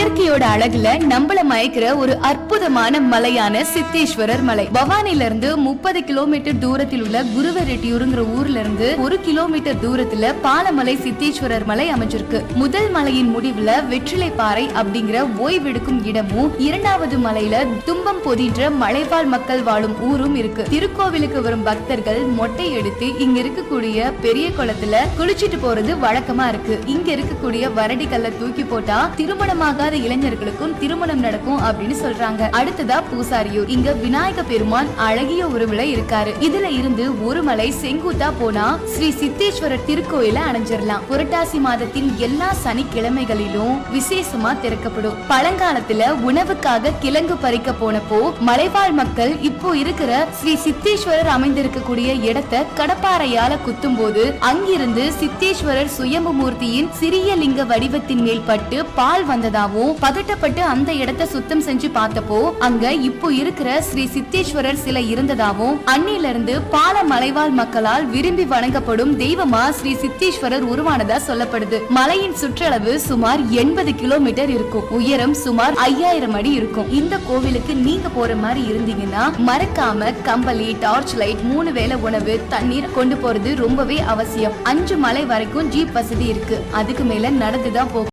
இயற்கையோட அழகுல நம்மள மயக்கிற ஒரு அற்புதமான மலையான சித்தேஸ்வரர் மலை. பவானில இருந்து 30 கிலோமீட்டர் தூரத்தில் உள்ள குருவரெட்டியூருங்கிற ஊர்ல இருந்து 1 கிலோமீட்டர் தூரத்துல பாலமலை சித்தேஸ்வரர் மலை அமைஞ்சிருக்கு. முதல் மலையின் முடிவுல வெற்றிலை பாறை அப்படிங்கிற ஓய்வெடுக்கும் இடமும், இரண்டாவது மலையில தும்பம் பொதின்ற மலைவாழ் மக்கள் வாழும் ஊரும் இருக்கு. திருக்கோவிலுக்கு வரும் பக்தர்கள் மொட்டை எடுத்து இங்க இருக்கக்கூடிய பெரிய குளத்துல குளிச்சிட்டு போறது வழக்கமா இருக்கு. இங்க இருக்கக்கூடிய வரடி கல்ல தூக்கி போட்டா திருமணமாகாத இளைஞர்களுக்கும் திருமணம் நடக்கும் அப்படின்னு சொல்றாங்க. அடுத்ததா பூசாரியூர். இங்க விநாயக பெருமான் அழகிய உருவில இருக்காரு. இதுல இருந்து ஒரு மலை செங்குத்தா போனா ஸ்ரீ சித்தேஸ்வரர் திருக்கோயில அடைஞ்சிடலாம். புரட்டாசி மாதத்தின் எல்லா சனிக்கிழமைகளிலும் விசேஷமா திறக்கப்படும். பழங்காலத்துல உணவுக்காக கிழங்கு பறிக்க போனப்போ மலைவாழ் மக்கள் இப்போ இருக்கிற ஸ்ரீ சித்தேஸ்வரர் அமைந்திருக்கக்கூடிய இடத்தை கடப்பாறையால குத்தும் போது அங்கிருந்து சித்தேஸ்வரர் சுயம்பு மூர்த்தியின் சிறிய லிங்க வடிவத்தின் மேல் பட்டு பால் வந்ததாவும், பதட்டப்பட்டு அந்த இடத்தை சுத்தம் செஞ்சு பார்த்தப்போ அங்க இப்போ இருக்கிற ஸ்ரீ சித்தேஸ்வரர் சிலை இருந்ததாவும், அன்னில இருந்து பால மலைவாழ் மக்களால் விரும்பி வணங்கப்படும் தெய்வமா ஸ்ரீ சித்தேஸ்வரர் உருவானதா சொல்லப்படுது. மலையின் சுற்றளவு சுமார் 80 கிலோமீட்டர் இருக்கும். உயரம் சுமார் 5000 அடி இருக்கும். இந்த கோவிலுக்கு நீங்க போற மாதிரி இருந்தீங்கன்னா மறக்காம கம்பளி, டார்ச் லைட், 3 வேளை உணவு, தண்ணீர் கொண்டு போறது ரொம்பவே அவசியம். 5 மலை வரைக்கும் ஜீப் வசதி இருக்கு. அதுக்கு மேல நடந்துதான் போகும்.